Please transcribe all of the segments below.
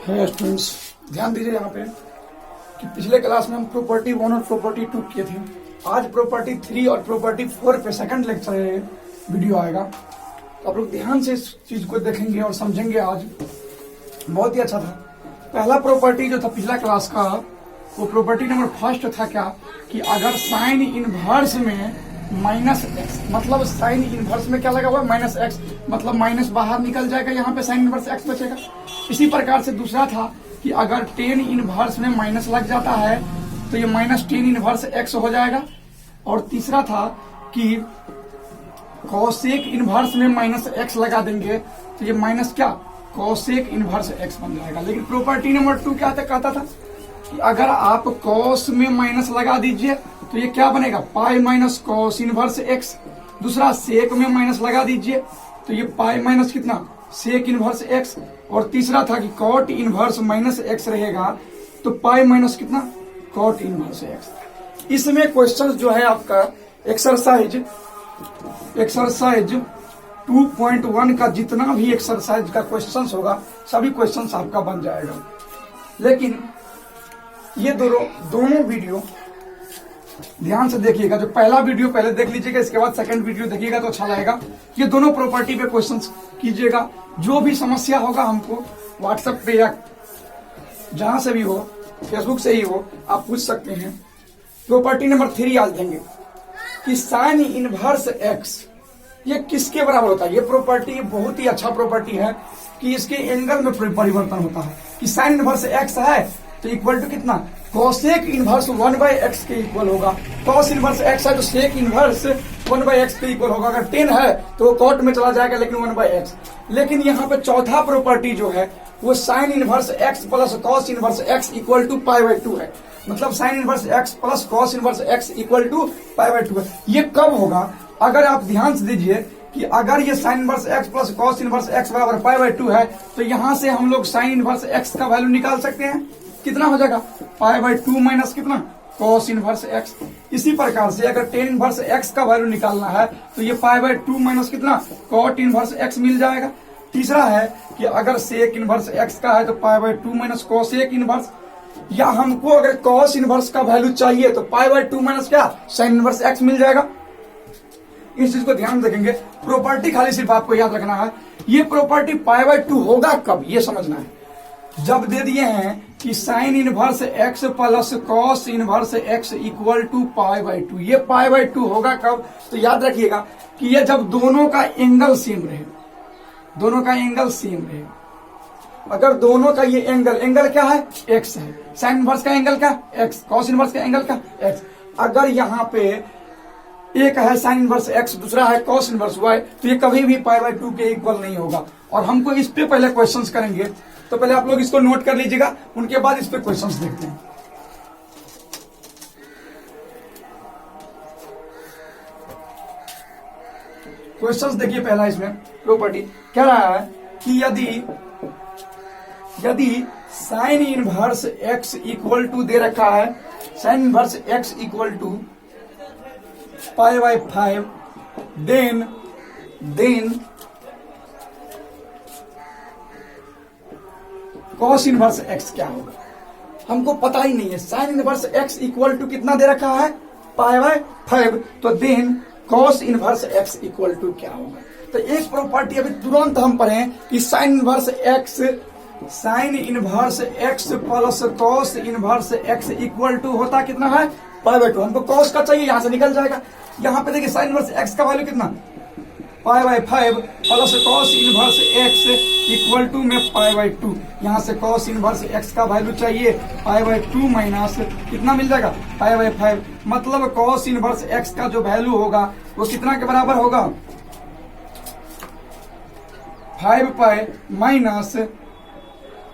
है स्टूडेंट्स, ध्यान दीजिए यहाँ पे कि पिछले क्लास में हम प्रॉपर्टी 1 और प्रॉपर्टी 2 किए थे। आज प्रॉपर्टी 3 और प्रॉपर्टी 4 पे सेकंड लेक्चर वीडियो आएगा, तो आप लोग ध्यान से इस चीज को देखेंगे और समझेंगे। आज बहुत ही अच्छा था। पहला प्रॉपर्टी जो था पिछला क्लास का, वो प्रॉपर्टी नंबर फर्स्ट था क्या कि अगर साइन इनवर्स में माइनस एक्स, मतलब साइन इनवर्स में क्या लगा हुआ है माइनस एक्स, मतलब माइनस बाहर निकल जाएगा, यहाँ पे साइन इनवर्स एक्स बचेगा। इसी प्रकार से दूसरा था कि अगर टेन इनवर्स में माइनस लग जाता है तो ये माइनस टेन इनवर्स एक्स हो जाएगा। और तीसरा था कि कॉसेक इनवर्स में माइनस एक्स लगा देंगे तो ये माइनस क्या कॉसेक इनवर्स एक्स बन जाएगा। लेकिन प्रॉपर्टी नंबर 2 क्या कहता था कि अगर आप कॉस में माइनस लगा दीजिए तो ये क्या बनेगा pi minus cos inverse x. दूसरा सेक में माइनस लगा दीजिए तो ये पाई माइनस कितना सेक इनवर्स एक्स। और तीसरा था कि कॉट इनवर्स माइनस एक्स रहेगा तो पाई माइनस कितना कॉट इनवर्स एक्स। इसमें क्वेश्चन जो है आपका एक्सरसाइज 2.1 का जितना भी एक्सरसाइज का क्वेश्चंस होगा सभी क्वेश्चंस आपका बन जाएगा। लेकिन ये दोनों वीडियो ध्यान से देखिएगा। जो पहला वीडियो पहले देख लीजिएगा, इसके बाद सेकंड वीडियो देखिएगा तो अच्छा लगेगा। ये दोनों प्रॉपर्टी पे क्वेश्चंस कीजिएगा। जो भी समस्या होगा हमको व्हाट्सएप पे या जहां से भी हो, फेसबुक से ही हो, आप पूछ सकते हैं। प्रॉपर्टी नंबर 3 आज देंगे कि साइन इनवर्स एक्स ये किसके बराबर होता है। ये प्रॉपर्टी बहुत ही अच्छा प्रॉपर्टी है कि इसके एंगल में परिवर्तन होता है। कि साइन इनवर्स एक्स है तो इक्वल टू कितना कॉसेक इनवर्स 1/x के इक्वल होगा। कॉस इनवर्स x है तो सेक इनवर्स 1/x के इक्वल होगा। अगर 10 है तो वो कॉट में चला जाएगा, लेकिन 1/x। लेकिन यहाँ पे चौथा प्रॉपर्टी जो है वो sine inverse x plus cos inverse x equal to पाई/2 है। मतलब sine inverse x plus cos inverse x equal to पाई/2 है। ये कब होगा? अगर आप ध्यान से दीजिए कि अगर ये sine inverse x plus cos inverse x बराबर पाई/2 है तो यहाँ से हम लोग साइन इनवर्स x का वैल्यू निकाल सकते हैं। कितना हो जाएगा पाई/2 माइनस कितना कॉस इनवर्स एक्स। इसी प्रकार से अगर टेन इनवर्स एक्स का वैल्यू निकालना है तो ये पाई/2 माइनस कितना कॉट इनवर्स एक्स मिल जाएगा। तीसरा है कि अगर सेक इनवर्स एक्स का है तो पाई/2 माइनस कॉसेक इनवर्स, या हमको अगर कॉस इनवर्स का वैल्यू चाहिए तो पाई/2 माइनस क्या साइन इनवर्स एक्स मिल जाएगा। इस चीज को ध्यान रखेंगे। प्रॉपर्टी खाली सिर्फ आपको याद रखना है। ये प्रॉपर्टी पाई/2 होगा कब, ये समझना है। जब दे दिए हैं कि sine inverse x plus cos inverse x equal to पाई/2, ये पाई/2 होगा कब? तो याद रखिएगा कि ये जब दोनों का एंगल सेम रहे, दोनों का एंगल सेम रहे। अगर दोनों का ये एंगल क्या है एक्स है, साइन इनवर्स का एंगल क्या एक्स, कॉस इनवर्स का एंगल क्या एक्स। अगर यहाँ पे एक है साइन इनवर्स एक्स, दूसरा है कॉस इनवर्स वाई, तो ये कभी भी पाई/2 के इक्वल नहीं होगा। और हमको इस पे पहले क्वेश्चंस करेंगे, तो पहले आप लोग इसको नोट कर लीजिएगा, उनके बाद इस पे क्वेश्चंस देखते हैं। क्वेश्चंस देखिए। पहला इसमें प्रॉपर्टी कह रहा है कि यदि sine inverse x equal to दे रखा है, sine inverse x equal to पाई/5, देन कॉस इनवर्स एक्स क्या होगा हमको पता ही नहीं है। Sine inverse x equal to कितना दे रखा है पाई/5, तो then cos inverse x equal to क्या होगा। तो एक प्रॉपर्टी अभी तुरंत हम पढ़ें कि sine inverse x plus cos inverse x equal to होता कितना है पाई/2। हमको कॉस का चाहिए, यहां से निकल जाएगा। यहाँ पे देखिए साइन इनवर्स एक्स का वैल्यू कितना पाई/5 plus cos inverse x equal to में पाई/2। यहाँ से कॉस इनवर्स एक्स का वैल्यू चाहिए पाई/2 माइनस कितना मिल जाएगा पाई/5। मतलब कॉस इनवर्स एक्स का जो वैल्यू होगा वो कितना के बराबर होगा 5 पाई माइनस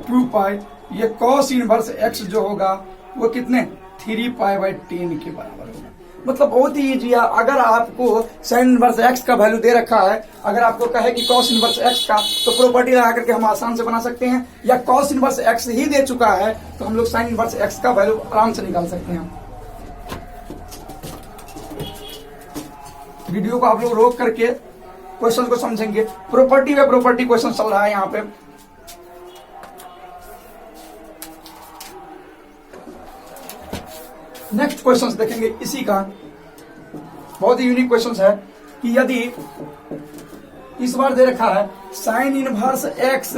2 पाई। ये कॉस इनवर्स एक्स जो होगा वो कितने 3 पाई/10 के बराबर होगा। मतलब बहुत ही इजी है। अगर आपको साइन इनवर्स एक्स का वैल्यू दे रखा है, अगर आपको कहे कि कॉस इनवर्स एक्स का, तो प्रॉपर्टी लगा करके हम आसान से बना सकते हैं। या कॉस इनवर्स एक्स ही दे चुका है तो हम लोग साइन इनवर्स एक्स का वैल्यू आराम से निकाल सकते हैं। वीडियो को आप लोग रोक करके क्वेश्चन को समझेंगे। प्रॉपर्टी व प्रॉपर्टी क्वेश्चन चल रहा है यहाँ पे। नेक्स्ट क्वेश्चन देखेंगे इसी का, बहुत ही यूनिक क्वेश्चन है कि यदि इस बार दे रखा है sine inverse x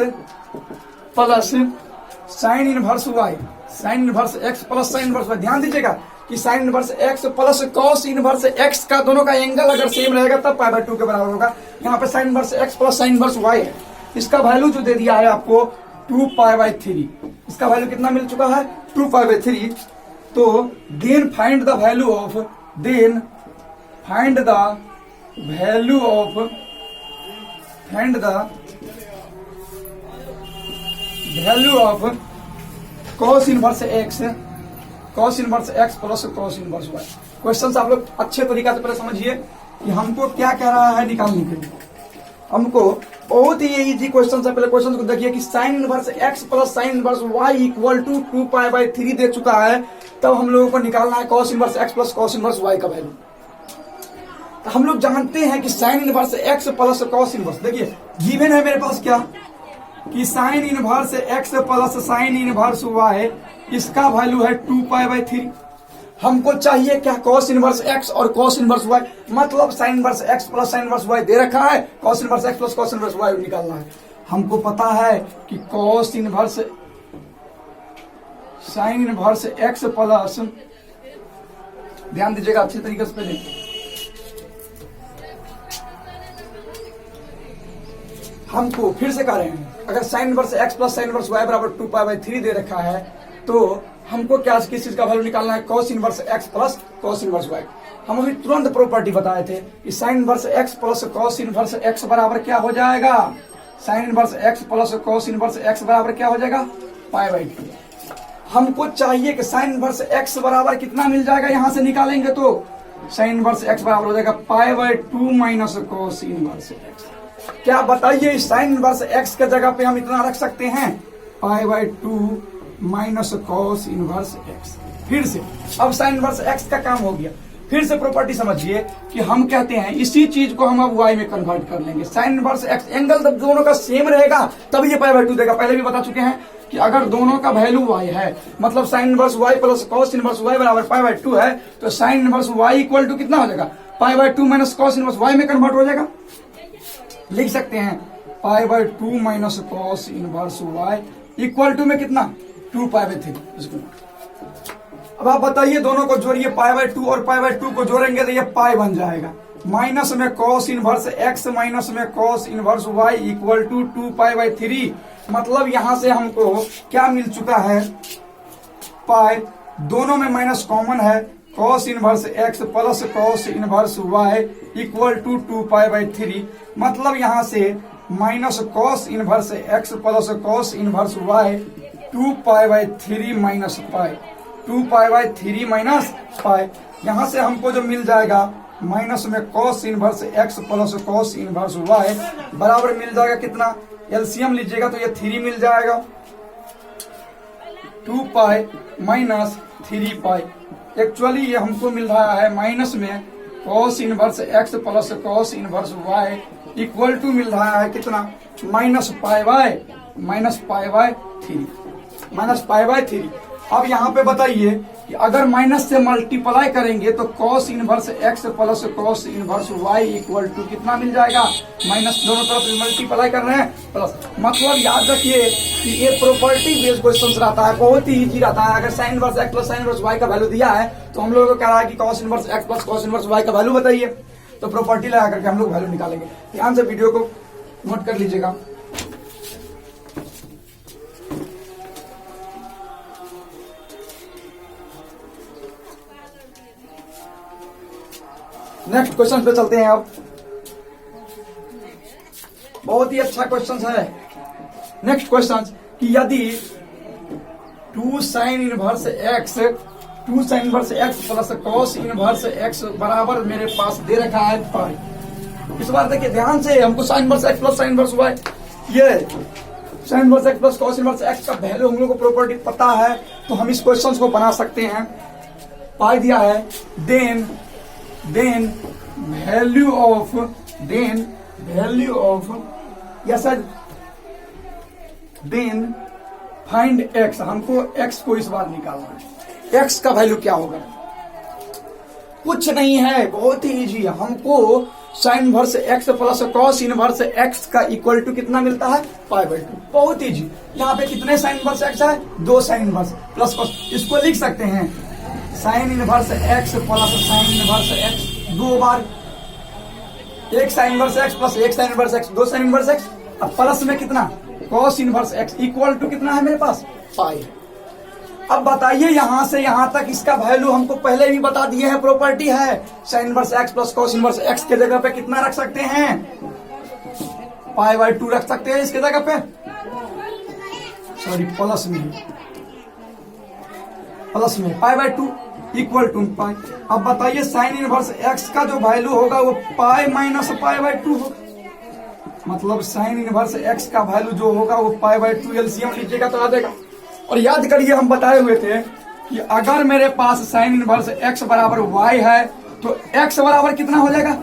plus sine inverse y, sine inverse x plus sine inverse y. ध्यान दीजिएगा कि sine inverse x plus cos inverse x का दोनों का एंगल अगर सेम रहेगा तब पाई बाय 2 के बराबर होगा। यहाँ पे sine inverse x plus sine inverse y है, इसका वैल्यू जो दे दिया है आपको 2 पाई बाय 3, इसका वैल्यू कितना मिल चुका है 2 पाई बाय 3। तो then find the value of, then find the value of, find the value of cos inverse x, cos inverse x plus cos inverse y. Question आप लोग अच्छे तरीका से पहले समझिए कि हमको क्या कह रहा है निकालने के लिए। हमको बहुत ही इजी क्वेश्चन है, पहले क्वेश्चन को देखिए कि sine inverse x plus sine inverse y equal to 2 pi by 3 दे चुका है, तब हम लोगों को निकालना है cos inverse x plus cos inverse y का वैल्यू। तो हम लोग जानते हैं कि sine inverse x plus cos inverse, देखिए गिवन है मेरे पास क्या कि sine inverse x plus sine inverse y, इसका वैल्यू है 2 पाई बाय 3। हमको चाहिए क्या कॉस इनवर्स एक्स और कॉस इनवर्स वाई, मतलब sine inverse x plus sine inverse y दे रखा है, cos inverse x plus cos inverse y निकालना है। हमको पता है कि cos inverse sine inverse x plus, ध्यान दीजिएगा अच्छे तरीके से पहले, हमको फिर से कह रहे हैं अगर sine inverse x plus sine inverse y बराबर 2 पाई बाय 3 दे रखा है तो हमको क्या किस चीज का वैल्यू निकालना है cos inverse x plus cos inverse y. हम अभी तुरंत प्रॉपर्टी बताए थे कि sine inverse x plus cos inverse x बराबर क्या हो जाएगा, sine inverse x plus cos inverse x बराबर क्या हो जाएगा पाई बाय 2। हमको चाहिए कि साइन इनवर्स एक्स बराबर कितना मिल जाएगा, यहां से निकालेंगे तो साइन इनवर्स एक्स बराबर हो जाएगा pi by 2 minus cos inverse x. क्या बताइए इस साइन इनवर्स एक्स के जगह पे हम इतना रख सकते हैं pi by 2 minus cos inverse x. फिर से अब साइन इनवर्स एक्स का काम हो गया, फिर से प्रॉपर्टी समझिए कि हम कहते हैं इसी चीज को हम अब वाई में कन्वर्ट कर लेंगे। साइन इनवर्स एक्स एंगल जब दोनों का सेम रहेगा तब ये पाई बाय 2 देगा। पहले भी बता चुके हैं कि अगर दोनों का वैल्यू वाई है, मतलब sine inverse y plus cos inverse y बराबर पाई बाय 2 है, तो sine inverse y equal to कितना हो जाएगा pi by 2 minus cos inverse y में कन्वर्ट हो जाएगा। लिख सकते हैं pi by 2 minus cos inverse y equal to में कितना 2 पाई बाय 3। अब आप बताइए दोनों को जोड़िए, पाई बाय 2 और पाई बाय 2 को जोड़ेंगे तो ये पाई बन जाएगा, माइनस में कॉस इनवर्स एक्स माइनस में cos inverse y equal to 2 pi by 3। मतलब यहां से हमको क्या मिल चुका है पाई, दोनों में माइनस कॉमन है, cos inverse x plus cos inverse y equal to 2 pi by 3। मतलब यहां से minus cos inverse x plus cos inverse y 2 pi by 3 minus pi, 2 pi by 3 minus pi. यहां से हमको जो मिल जाएगा माइनस में cos inverse x plus cos inverse y बराबर मिल जाएगा कितना, एलसीएम लीजिएगा तो ये 3 मिल जाएगा, 2 पाई माइनस 3 पाई। एक्चुअली ये हमको मिल रहा है माइनस में cos inverse x plus cos inverse y equal to मिल रहा है कितना minus pi by 3, minus pi by 3। अब यहाँ पे बताइए कि अगर माइनस से मल्टीप्लाई करेंगे तो cos inverse x plus cos inverse y equal to कितना मिल जाएगा, माइनस दोनों तरफ मल्टीप्लाई कर रहे हैं प्लस। मतलब याद रखिए कि ये प्रॉपर्टी बेस्ड क्वेश्चन रहता है, बहुत ही इजी रहता है। अगर sine inverse x plus sine inverse y का वैल्यू दिया है तो हम लोगों को कह रहा है कि cos inverse x plus cos inverse y का वैल्यू बताइए, तो प्रॉपर्टी लगा करके हम लोग वैल्यू निकालेंगे। ध्यान से वीडियो को नोट कर लीजिएगा। नेक्स्ट क्वेश्चन पे चलते हैं। अब बहुत ही अच्छा क्वेश्चन है नेक्स्ट क्वेश्चन कि यदि 2 sine inverse x plus cos inverse x बराबर मेरे पास दे रखा है पाई। इस बार देखिए ध्यान से, हमको sine inverse x plus sine inverse y, ये sine inverse x plus cos inverse x का वैल्यू हम लोग को प्रॉपर्टी पता है तो हम इस क्वेश्चन को बना सकते हैं। पाई दिया है, then value of yes find x. हमको एक्स को इस बार निकालना है, एक्स का वैल्यू क्या होगा, कुछ नहीं है, बहुत ही इजी है। हमको sine inverse x plus cos inverse x का इक्वल टू कितना मिलता है, पाई बाई 2। बहुत इजी। यहाँ पे कितने साइन इनवर्स एक्स है, 2 साइन इनवर्स प्लस कॉस। इसको लिख सकते हैं sine inverse x plus sine inverse x 2 बार, एक साइन इनवर्स एक्स प्लस एक sine inverse x, 2 sine inverse x. अब प्लस में कितना, cos inverse x equal to कितना है मेरे पास, पाई। अब बताइए यहां से यहां तक इसका वैल्यू हमको पहले भी बता दिए हैं, प्रॉपर्टी है। Sine inverse x plus cos inverse x के जगह पे कितना रख सकते हैं, पाई बाई 2 रख सकते हैं इसके जगह पे, सॉरी प्लस में पाई बाई 2 इक्वल टू पाई। अब बताइए साइन इनवर्स एक्स का जो वैल्यू होगा वो पाई माइनस पाई बाई 2 होगा। मतलब साइन इनवर्स एक्स का वैल्यू जो होगा वो पाई बाई 2 एलसीएम लीजिएगा तो आ जाएगा। और याद करिए हम बताए हुए थे कि अगर मेरे पास साइन इनवर्स एक्स बराबर वाई है तो एक्स बराबर कितना हो जाएगा,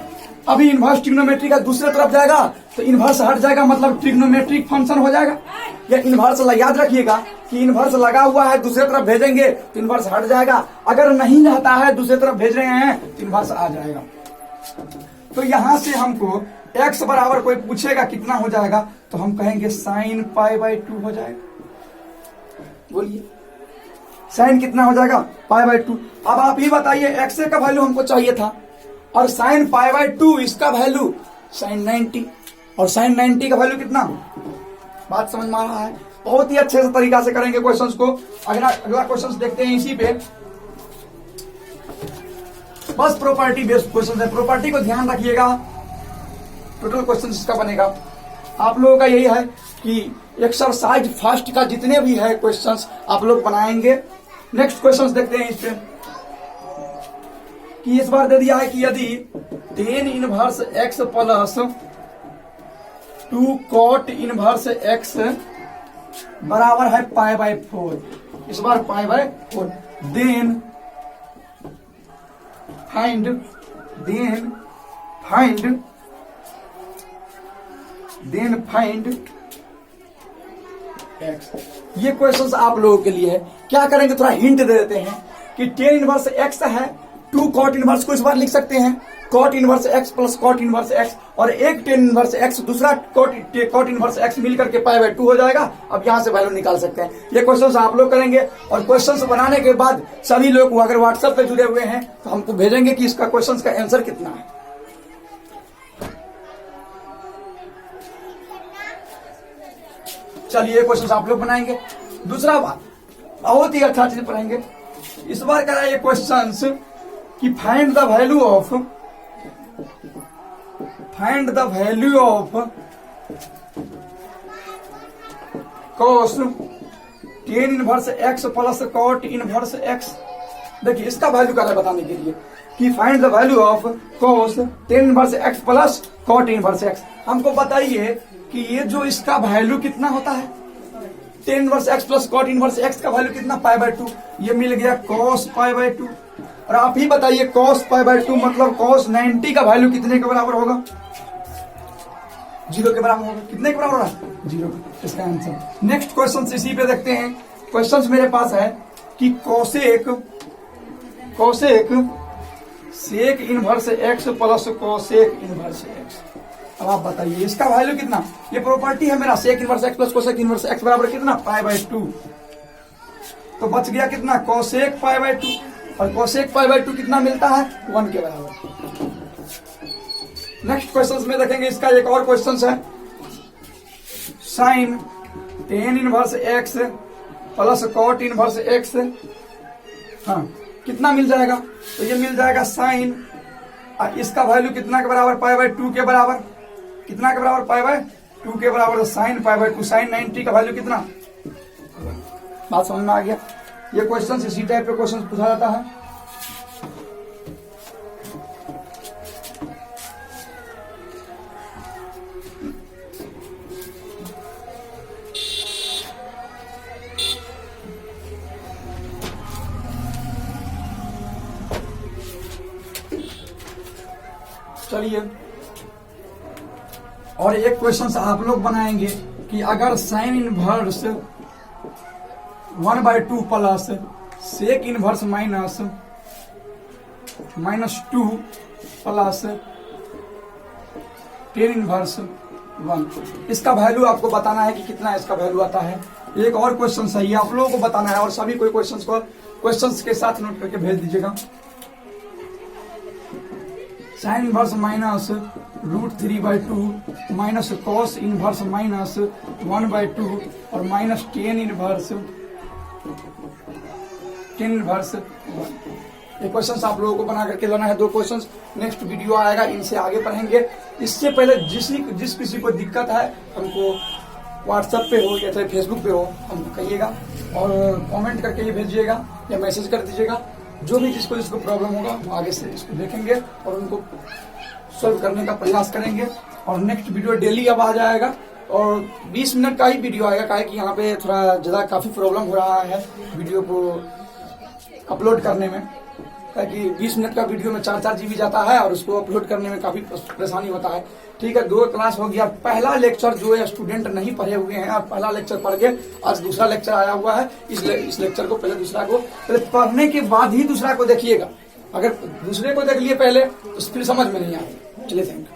अभी इनवर्स ट्रिग्नोमेट्री का दूसरे तरफ जाएगा तो इनवर्स हट जाएगा, मतलब ट्रिग्नोमेट्रिक फंक्शन हो जाएगा। या इनवर्स याद रखिएगा कि इनवर्स लगा हुआ है दूसरे तरफ भेजेंगे तो इनवर्स हट जाएगा, अगर नहीं रहता है दूसरे तरफ भेज रहे हैं तो इनवर्स आ जाएगा। तो यहां से हमको एक्स बराबर कोई पूछेगा कितना हो जाएगा तो हम कहेंगे साइन पाई बाई 2 हो जाएगा। बोलिए साइन कितना हो जाएगा, पाई बाई 2। अब आप ही बताइए एक्स का वैल्यू हमको चाहिए था और साइन पाई बाई 2 इसका वैल्यू साइन 90, और साइन 90 का वैल्यू कितना, बात समझ में आ रहा है। बहुत ही अच्छे से तरीका से करेंगे क्वेश्चंस को। अगला क्वेश्चंस देखते हैं इसी पे, बस प्रॉपर्टी बेस्ड क्वेश्चन है, प्रॉपर्टी को ध्यान रखिएगा। टोटल क्वेश्चन इसका बनेगा आप लोगों का यही है कि एक्सरसाइज फर्स्ट का जितने भी है क्वेश्चंस आप लोग बनाएंगे। नेक्स्ट क्वेश्चंस देखते हैं इस पे कि इस बार दे दिया है कि यदि tan inverse x plus 2 cot inverse x बराबर है पाई बाई 4, इस बार pi by 4, then find x. ये क्वेश्चंस आप लोगों के लिए है। क्या करेंगे, थोड़ा हिंट दे देते हैं कि टेन इनवर्स एक्स है, 2 कॉट इनवर्स को इस बार लिख सकते हैं cot inverse x plus cot inverse x, और एक टेन इनवर्स एक्स दूसरा कॉट इनवर्स एक्स मिलकर के पाई बाई 2 हो जाएगा। अब यहां से वैल्यू निकाल सकते हैं। ये क्वेश्चंस आप लोग करेंगे और क्वेश्चंस बनाने के बाद सभी लोग अगर व्हाट्सएप पे जुड़े हुए हैं तो हमको भेजेंगे कि इसका क्वेश्चंस का आंसर कितना है। चलिए क्वेश्चन आप लोग बनाएंगे। दूसरा बात बहुत ही अच्छा चीज पढ़ेंगे इस बार करा ये क्वेश्चंस कि find the value of cos tan inverse x plus cot inverse x. देखिए इसका वैल्यू क्या है बताने के लिए कि find the value of cos tan inverse x plus cot inverse x. हमको बताइए कि ये जो इसका वैल्यू कितना होता है, tan inverse x plus cot inverse x का वैल्यू कितना, पाई बाई 2। ये मिल गया कॉस पाई बाई 2। और आप ही बताइए कॉस पाई बाई 2 मतलब कॉस 90 का वैल्यू कितने के बराबर होगा, 0 के बराबर होगा। कितने के बराबर होगा, 0। इसका आंसर। नेक्स्ट क्वेश्चन इसी पे देखते हैं। क्वेश्चन मेरे पास है कि cosec sec inverse x plus cosec inverse x. अब आप बताइए इसका वैल्यू कितना, ये प्रॉपर्टी है मेरा sec inverse x plus cosec inverse x बराबर कितना, पाई बाई 2। तो बच गया कितना, कोसेक पाई बाई 2, और कोसेक पाई बाई 2 कितना मिलता है, 1 के बराबर। नेक्स्ट क्वेश्चन में देखेंगे इसका एक और क्वेश्चन है, sine tan inverse x plus cot inverse x, हाँ कितना मिल जाएगा, तो ये मिल जाएगा साइन, इसका वैल्यू कितना के बराबर, पाई बाई 2 के बराबर। कितना के बराबर, पाई बाई 2 के बराबर। तो साइन पाई बाई 2, साइन 90 का वैल्यू कितना, बात समझ में आ गया। ये क्वेश्चन इसी टाइप के क्वेश्चन पूछा जाता है। चलिए और एक क्वेश्चन आप लोग बनाएंगे कि अगर sine inverse 1/2 plus sec inverse minus -2 plus tan inverse 1। इसका वैल्यू आपको बताना है कि कितना इसका वैल्यू आता है। एक और क्वेश्चन सही है, आप लोगों को बताना है और सभी कोई क्वेश्चंस के साथ नोट करके भेज दीजिएगा। Sine inverse minus √3/2 minus cos inverse minus 1/2 और माइनस tan इनवर्स 1। ये क्वेश्चंस आप लोगों को बना करके लाना है। 2 क्वेश्चंस नेक्स्ट वीडियो आएगा, इनसे आगे पढ़ेंगे। इससे पहले जिस किसी को दिक्कत है हमको व्हाट्सएप पे हो या चाहे फेसबुक पे हो हमको कहिएगा और कमेंट करके ये भेजिएगा या मैसेज कर दीजिएगा। जो भी जिसको प्रॉब्लम होगा हम आगे से इसको देखेंगे और उनको सॉल्व करने का प्रयास करेंगे। और नेक्स्ट वीडियो डेली अब आ जाएगा और 20 मिनट का ही वीडियो आएगा, काहे कि यहाँ पे थोड़ा ज़्यादा काफ़ी प्रॉब्लम हो रहा है वीडियो को अपलोड करने में, ताकि 20 मिनट का वीडियो में 4 GB जाता है और उसको अपलोड करने में काफी परेशानी होता है। ठीक है, 2 क्लास हो गया। पहला लेक्चर जो है स्टूडेंट नहीं पढ़े हुए हैं और पहला लेक्चर पढ़ के आज दूसरा लेक्चर आया हुआ है। इस लेक्चर को पहले पढ़ने के बाद ही दूसरा को देखिएगा। अगर दूसरे को देख लिए पहले तो फिर समझ में नहीं आएगा। चलिए, थैंक यू।